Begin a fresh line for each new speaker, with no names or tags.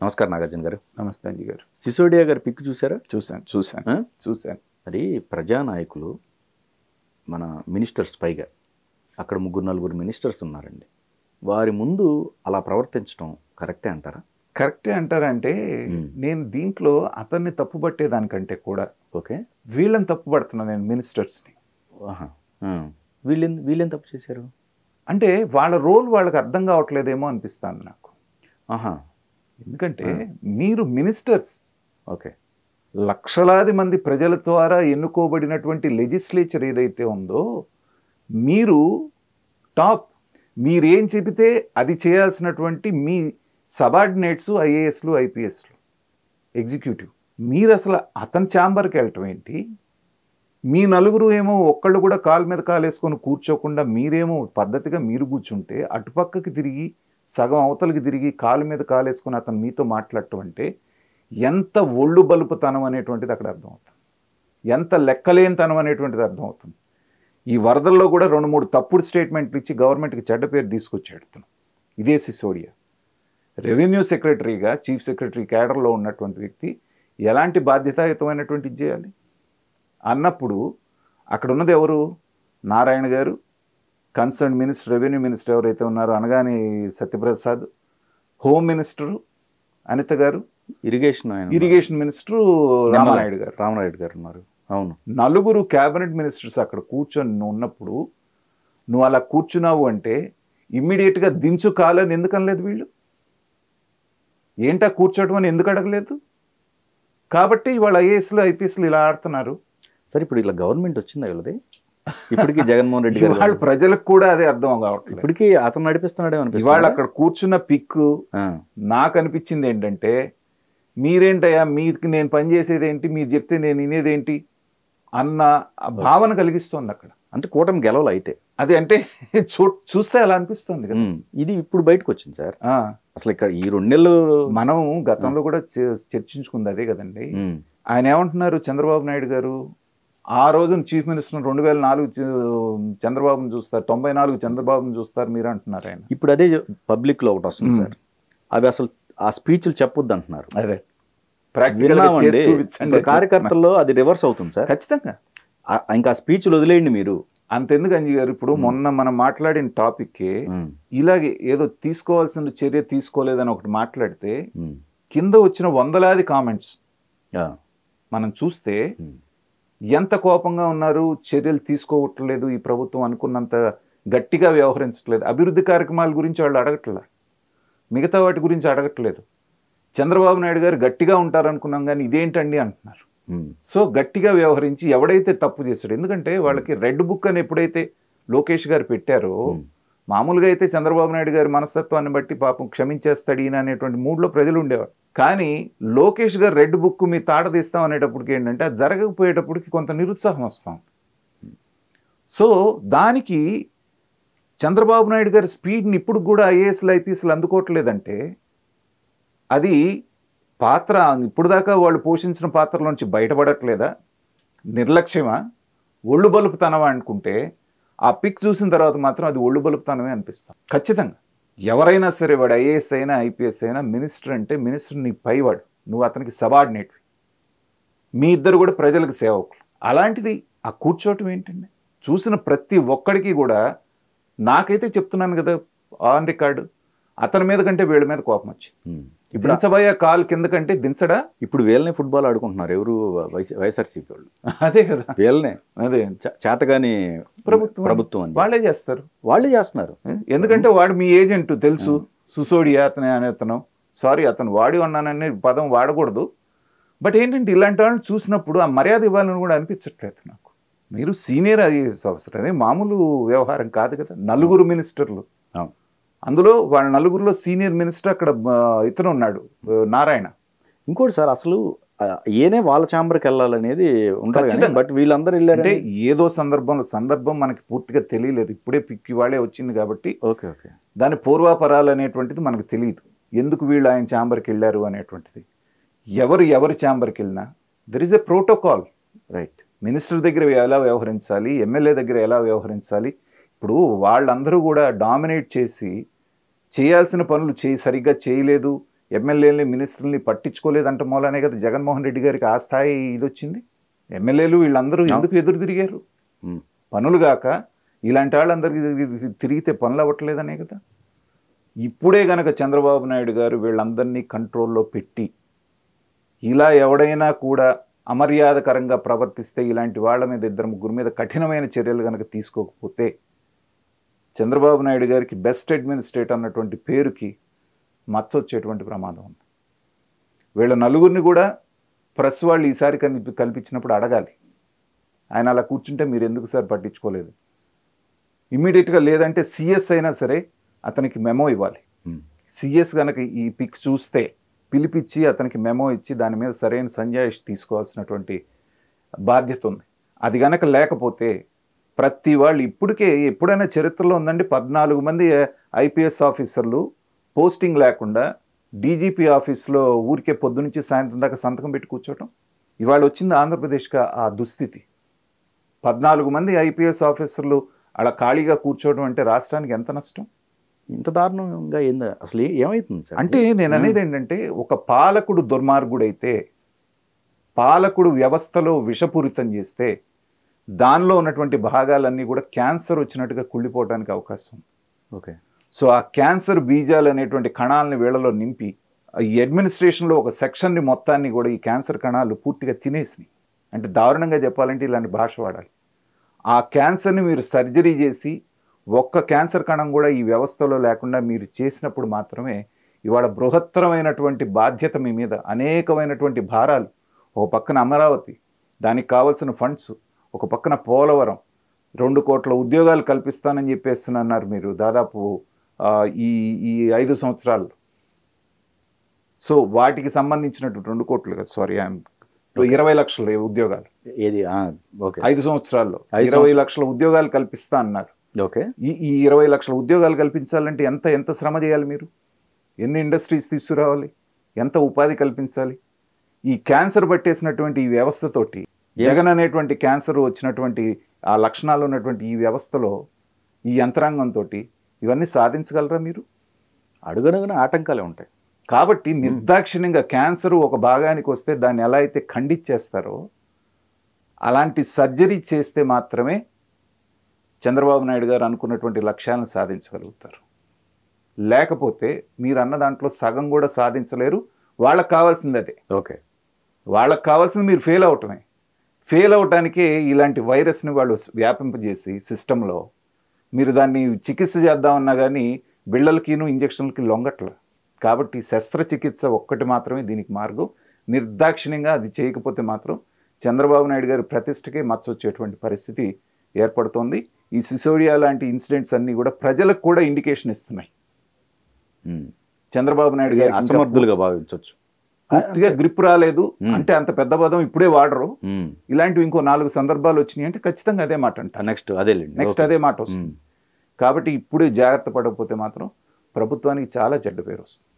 నమస్కారం నాగార్జున గారు.
నమస్తే అంజీ గారు.
సిసోడియా గారి పిక్ చూసారా?
చూశాను.
అది ప్రజానాయకులు, మన మినిస్టర్స్ పైగా అక్కడ 3-4 మినిస్టర్స్ ఉన్నారండి. వారి ముందు అలా ప్రవర్తించడం కరెక్టే అంటారా?
కరెక్టే అంటారంటే నేను దీంట్లో అతన్ని తప్పుపట్టేదానికంటే కూడా
ఓకే,
వీళ్ళని తప్పుపడుతున్నాను నేను, మినిస్టర్స్ని.
వీళ్ళేం తప్పు చేశారు
అంటే వాళ్ళ రోల్ వాళ్ళకి అర్థం కావట్లేదేమో అనిపిస్తుంది నాకు. ఎందుకంటే మీరు మినిస్టర్స్,
ఓకే,
లక్షలాది మంది ప్రజల ద్వారా ఎన్నుకోబడినటువంటి లెజిస్లేచర్ ఏదైతే ఉందో, మీరు టాప్, మీరేం చెబితే అది చేయాల్సినటువంటి మీ సబార్డినేట్స్ ఐఏఎస్లు ఐపీఎస్లు ఎగ్జిక్యూటివ్, మీరు అసలు అతని ఛాంబర్కి వెళ్ళటం ఏంటి? మీ నలుగురు ఏమో ఒక్కళ్ళు కూడా కాలు మీద కాలు వేసుకొని కూర్చోకుండా మీరేమో పద్ధతిగా మీరు కూర్చుంటే, అటుపక్కకి తిరిగి సగం అవతలకి తిరిగి కాలు మీద కాలు వేసుకొని అతను మీతో మాట్లాడటం అంటే ఎంత ఒళ్ళు బలుపుతనం అనేటువంటిది అక్కడ అర్థమవుతుంది, ఎంత లెక్కలేనితనం అనేటువంటిది అర్థమవుతుంది. ఈ వరదల్లో కూడా 2-3 తప్పుడు స్టేట్మెంట్లు ఇచ్చి గవర్నమెంట్కి చెడ్డ పేరు తీసుకొచ్చాడు తను. ఇదే సిసోడియా. రెవెన్యూ సెక్రటరీగా, చీఫ్ సెక్రటరీ క్యాడర్లో ఉన్నటువంటి వ్యక్తి ఎలాంటి బాధ్యతాయుతమైనటువంటి ఇది చేయాలి అన్నప్పుడు, అక్కడ ఉన్నది ఎవరు? నారాయణ గారు, కన్సర్న్ మినిస్టర్, రెవెన్యూ మినిస్టర్ ఎవరైతే ఉన్నారో అనగానే సత్యప్రసాద్, హోమ్ మినిస్టరు అనిత గారు, ఇరిగేషన్ మినిస్టరు రామనాయుడు గారు
ఉన్నారు. అవును,
నలుగురు క్యాబినెట్ మినిస్టర్స్ అక్కడ కూర్చొని ఉన్నప్పుడు నువ్వు అలా కూర్చున్నావు అంటే ఇమ్మీడియట్గా దించు కాలని ఎందుకు అనలేదు వీళ్ళు? ఏంటా కూర్చోవడం అని ఎందుకు అడగలేదు? కాబట్టి వాళ్ళ ఐఏఎస్లు ఐపీఎస్లు ఇలా ఆడుతున్నారు.
సరే, ఇప్పుడు ఇలా గవర్నమెంట్ వచ్చిందా వీళ్ళది? ఇప్పటికీ జగన్మోహన్ రెడ్డి గారు
వాళ్ళ ప్రజలకు కూడా అదే అర్థం కావట్లేదు.
ఇప్పటికీ అతను నడిపిస్తున్నాడేమో.
ఇవాళ అక్కడ కూర్చున్న పిక్ నాకు అనిపించింది ఏంటంటే, మీరేంటయ్యా, మీకు నేను పనిచేసేది ఏంటి, మీరు చెప్తే నేను వినేదేంటి అన్న భావన కలిగిస్తోంది అక్కడ.
అంటే కూటమి గెలవలు అయితే
అది అంటే చూస్తే అలా అనిపిస్తుంది కదా.
ఇది ఇప్పుడు బయటకు వచ్చింది సార్. అసలు ఇక్కడ ఈ 2 నెలలు
మనం గతంలో కూడా చర్చించుకుంది అదే కదండి. ఆయన ఏమంటున్నారు, చంద్రబాబు నాయుడు గారు ఆ రోజు చీఫ్ మినిస్టర్ 2004 చంద్రబాబును చూస్తారు, 94 చంద్రబాబును చూస్తారు మీరు అంటున్నారు. ఆయన
ఇప్పుడు అదే పబ్లిక్ లో ఒకటి వస్తుంది సార్, అవి అసలు ఆ స్పీచ్లు చెప్పొద్దు అంటున్నారు.
అదే
కార్యకర్తల్లో అది రివర్స్ అవుతుంది సార్.
ఖచ్చితంగా.
ఇంకా స్పీచ్లు వదిలేయండి మీరు.
అంతెందుకు అంజీ గారు, ఇప్పుడు మొన్న మనం మాట్లాడిన టాపిక్కే ఇలాగే ఏదో తీసుకోవాల్సిన చర్య తీసుకోలేదని ఒకటి మాట్లాడితే కింద వచ్చిన వందలాది కామెంట్స్ మనం చూస్తే ఎంత కోపంగా ఉన్నారు. చర్యలు తీసుకోవట్లేదు ఈ ప్రభుత్వం, అనుకున్నంత గట్టిగా వ్యవహరించట్లేదు. అభివృద్ధి కార్యక్రమాల గురించి వాళ్ళు అడగట్లేదు, మిగతా వాటి గురించి అడగట్లేదు. చంద్రబాబు నాయుడు గారు గట్టిగా ఉంటారనుకున్నాం కానీ ఇదేంటండి అంటున్నారు. సో గట్టిగా వ్యవహరించి ఎవడైతే తప్పు చేశాడు, ఎందుకంటే వాళ్ళకి రెడ్ బుక్ అని ఎప్పుడైతే లోకేష్ గారు పెట్టారో, మామూలుగా అయితే చంద్రబాబు నాయుడు గారి మనస్తత్వాన్ని బట్టి పాపం క్షమించేస్తాడు ఈయన అనేటువంటి మూడ్లో ప్రజలు ఉండేవారు. కానీ లోకేష్ గారు రెడ్ బుక్ మీ తాట తీస్తాం అనేటప్పటికి ఏంటంటే, అది జరగకపోయేటప్పటికి కొంత నిరుత్సాహం వస్తాం. సో దానికి చంద్రబాబు నాయుడు గారి స్పీడ్ని ఇప్పుడు కూడా ఐఏఎస్లు ఐపీఎస్లు అందుకోవట్లేదంటే అది పాత్ర ఇప్పుడు దాకా వాళ్ళు పోషించిన పాత్రలోంచి బయటపడట్లేదా, నిర్లక్ష్యమా, ఒళ్ళు బలుపుతనమా అనుకుంటే ఆ పిక్ చూసిన తర్వాత మాత్రం అది ఒళ్ళు బలుపుతనమే అనిపిస్తాం. ఖచ్చితంగా ఎవరైనా సరే, వాడు ఐఏఎస్ అయినా ఐపీఎస్ అయినా, మినిస్టర్ అంటే మినిస్టర్ నీ పైవాడు, నువ్వు అతనికి సబార్డినేట్, మీ ఇద్దరు కూడా ప్రజలకు సేవకులు. అలాంటిది ఆ కూర్చోవటం ఏంటండి? చూసిన ప్రతి ఒక్కడికి కూడా, నాకైతే చెప్తున్నాను కదా ఆన్ రికార్డు, అతని మీద కంటే వీళ్ళ మీద కోపం వచ్చింది. ఇప్పుడు దించబోయే కాలు కింద కంటే దించడా?
ఇప్పుడు వీళ్ళనే ఫుట్బాల్ ఆడుకుంటున్నారు ఎవరు? వైఎస్ఆర్సీపీ వాళ్ళు.
అదే కదా,
వీళ్ళనే
అదే
చేతగాని ప్రభుత్వం
వాళ్ళే చేస్తున్నారు. ఎందుకంటే వాడు మీ ఏజెంట్ తెలుసు, సుసోడియా అతను సారీ అతను వాడి ఉన్నాననే పదం వాడకూడదు. బట్ ఏంటంటే ఇలాంటి వాళ్ళని చూసినప్పుడు ఆ మర్యాద ఇవ్వాలని కూడా అనిపించట్లేదు నాకు. మీరు సీనియర్ ఐఏఎస్ ఆఫీసర్, అదే మామూలు వ్యవహారం కాదు కదా. 4 మినిస్టర్లు, అందులో వాళ్ళ 4గురిలో సీనియర్ మినిస్టర్ అక్కడ ఇతను ఉన్నాడు, నారాయణ.
ఇంకోటి సార్, అసలు ఏనే వాళ్ళ ఛాంబర్కి వెళ్ళాలనేది ఉంటుంది, బట్ వీళ్ళందరూ వెళ్ళారంటే
ఏదో సందర్భం మనకి పూర్తిగా తెలియలేదు. ఇప్పుడే పిక్కి వాళ్ళే వచ్చింది కాబట్టి దాని పూర్వాపరాలు అనేటువంటిది మనకు తెలియదు. ఎందుకు వీళ్ళు ఆయన ఛాంబర్కి వెళ్ళారు అనేటువంటిది. ఎవరి ఛాంబర్కి వెళ్ళినా there is a protocol, right? Minister దగ్గర ఎలా వ్యవహరించాలి, ఎమ్మెల్యే దగ్గర ఎలా వ్యవహరించాలి. ఇప్పుడు వాళ్ళందరూ కూడా డామినేట్ చేసి చేయాల్సిన పనులు సరిగ్గా చేయలేదు, ఎమ్మెల్యేలని మినిస్టర్ని పట్టించుకోలేదంట మూలనే కదా జగన్మోహన్ రెడ్డి గారికి ఆ స్థాయి ఇది వచ్చింది. ఎమ్మెల్యేలు వీళ్ళందరూ ఎందుకు ఎదురు తిరిగారు? పనులు గాక ఇలాంటి వాళ్ళందరికీ తిరిగితే పనులు అవ్వట్లేదనే కదా. ఇప్పుడే గనక చంద్రబాబు నాయుడు గారు వీళ్ళందరినీ కంట్రోల్లో పెట్టి ఇలా ఎవడైనా కూడా అమర్యాదకరంగా ప్రవర్తిస్తే ఇలాంటి వాళ్ళ మీద 2-3 మీద కఠినమైన చర్యలు కనుక తీసుకోకపోతే చంద్రబాబు నాయుడు గారికి బెస్ట్ అడ్మినిస్ట్రేటర్ అన్నటువంటి పేరుకి మచ్చ వచ్చేటువంటి ప్రమాదం ఉంది. వీళ్ళ నలుగురిని కూడా ప్రెస్ వాళ్ళు ఈసారి కల్పించినప్పుడు అడగాలి, ఆయన అలా కూర్చుంటే మీరు ఎందుకు సార్ పట్టించుకోలేదు? ఇమ్మీడియట్గా లేదంటే సిఎస్ అయినా సరే అతనికి మెమో ఇవ్వాలి. సిఎస్ కనుక ఈ పిక్ చూస్తే పిలిపించి అతనికి మెమో ఇచ్చి దాని మీద సరైన సంజాయిషి తీసుకోవాల్సినటువంటి బాధ్యత ఉంది. అది గనక లేకపోతే ప్రతి వాళ్ళు ఎప్పుడైనా చరిత్రలో ఉందండి 14 మంది ఐపీఎస్ ఆఫీసర్లు పోస్టింగ్ లేకుండా డీజీపీ ఆఫీస్లో ఊరికే పొద్దునుంచి సాయంత్రం దాకా సంతకం పెట్టి కూర్చోవటం. ఇవాళ వచ్చింది ఆంధ్రప్రదేశ్గా ఆ దుస్థితి. 14 మంది ఐపీఎస్ ఆఫీసర్లు అలా ఖాళీగా కూర్చోవడం అంటే రాష్ట్రానికి ఎంత నష్టం?
ఇంత దారుణంగా ఏందా అసలు ఏమవుతుంది సార్?
అంటే నేను అనేది ఏంటంటే ఒక పాలకుడు దుర్మార్గుడైతే, పాలకుడు వ్యవస్థలో విషపూరితం చేస్తే దానిలో ఉన్నటువంటి భాగాలన్నీ కూడా క్యాన్సర్ వచ్చినట్టుగా కుళ్ళిపోవడానికి అవకాశం ఉంది.
ఓకే.
సో ఆ క్యాన్సర్ బీజాలు అనేటువంటి కణాలని వీళ్ళలో నింపి ఈ అడ్మినిస్ట్రేషన్లో ఒక సెక్షన్ని మొత్తాన్ని కూడా ఈ క్యాన్సర్ కణాలు పూర్తిగా తినేసినాయి. అంటే దారుణంగా చెప్పాలంటే ఇలాంటి భాష వాడాలి. ఆ క్యాన్సర్ని మీరు సర్జరీ చేసి ఒక్క క్యాన్సర్ కణం కూడా ఈ వ్యవస్థలో లేకుండా మీరు చేసినప్పుడు మాత్రమే ఇవాళ బృహత్తరమైనటువంటి బాధ్యత మీ మీద, అనేకమైనటువంటి భారాలు. ఒక పక్కన అమరావతి, దానికి కావాల్సిన ఫండ్స్, ఒక పక్కన పోలవరం, 2 కోట్ల ఉద్యోగాలు కల్పిస్తానని చెప్పేస్తున్నారు మీరు దాదాపు ఈ 5 సంవత్సరాల్లో. సో వాటికి సంబంధించినటువంటి 2 కోట్లు కదా, సారీ 20 లక్షల ఉద్యోగాలు
ఏది
5 సంవత్సరాల్లో 20 లక్షల ఉద్యోగాలు కల్పిస్తా అన్నారు.
ఓకే.
ఈ 20 లక్షల ఉద్యోగాలు కల్పించాలంటే ఎంత శ్రమ చేయాలి? మీరు ఎన్ని ఇండస్ట్రీస్ తీసుకురావాలి? ఎంత ఉపాధి కల్పించాలి? ఈ క్యాన్సర్ పట్టేసినటువంటి ఈ వ్యవస్థతోటి, జగన్ అనేటువంటి క్యాన్సర్ వచ్చినటువంటి ఆ లక్షణాలు ఉన్నటువంటి ఈ వ్యవస్థలో, ఈ యంత్రాంగంతో ఇవన్నీ సాధించగలరా మీరు?
అడుగడుగున ఆటంకాలే ఉంటాయి.
కాబట్టి నిర్దాక్షిణ్యంగా క్యాన్సర్ ఒక భాగానికి వస్తే దాన్ని ఎలా అయితే ఖండించేస్తారో అలాంటి సర్జరీ చేస్తే మాత్రమే చంద్రబాబు నాయుడు గారు అనుకున్నటువంటి లక్ష్యాలను సాధించగలుగుతారు. లేకపోతే మీరు అన్న దాంట్లో సగం కూడా సాధించలేరు. వాళ్ళకి కావాల్సింది అదే.
ఓకే.
వాళ్ళకి కావాల్సింది మీరు ఫెయిల్ అవటమే. ఫెయిల్ అవటానికే ఇలాంటి వైరస్ని వాళ్ళు వ్యాపింపజేసి సిస్టంలో మీరు దాన్ని చికిత్స చేద్దామన్నా కానీ బిళ్ళలకిను ఇంజక్షన్లకి లొంగట్ల. కాబట్టి శస్త్రచికిత్స ఒక్కటి మాత్రమే దీనికి మార్గం. నిర్దాక్షిణ్యంగా అది చేయకపోతే మాత్రం చంద్రబాబు నాయుడు గారి ప్రతిష్టకే మచ్చొచ్చేటువంటి పరిస్థితి ఏర్పడుతోంది. ఈ సిసోడియా లాంటి ఇన్సిడెంట్స్ అన్నీ కూడా ప్రజలకు కూడా ఇండికేషన్ ఇస్తున్నాయి. చంద్రబాబు నాయుడు గారు
అసమర్థులుగా భావించవచ్చు.
పూర్తిగా గ్రిప్ రాలేదు అంటే అంత పెద్ద పదం ఇప్పుడే వాడరు. ఇలాంటివి ఇంకో 4 సందర్భాలు వచ్చినాయి అంటే ఖచ్చితంగా అదే మాట అంట. నెక్స్ట్ అదే మాట వస్తుంది. కాబట్టి ఇప్పుడే జాగ్రత్త పడకపోతే మాత్రం ప్రభుత్వానికి చాలా చెడ్డ పేరు వస్తుంది.